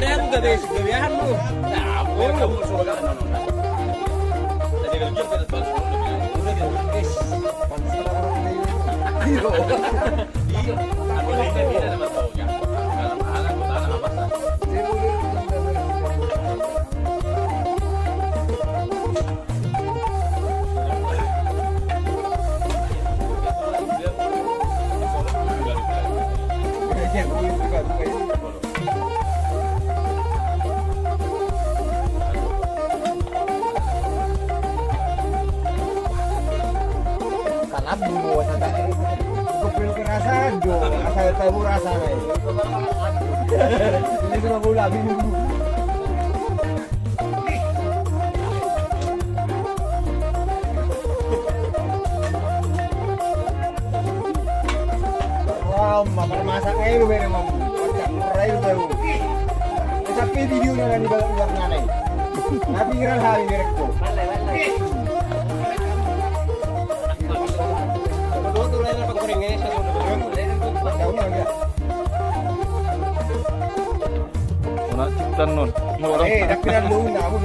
Gawe-gawean gawean lu. Nah, biar kamu suruh kan. Tadi kan jujur kan soal suruh bilang. Udah gitu. Guys, pantas Iya. Aku lihat dia ada tahu ya. Dalam anak kota anak apa sah? Salah dulu tadi. Kupil kerasa do, asal tahu rasa nih. Ini cuma bola bingung. Wah, mama masak aja lu beri mama. Rai lu baru. Sampai videonya kan di bawah mana? Nabi viral hari ini rekto. Nak ciptan nun. Dakiran lu na, aku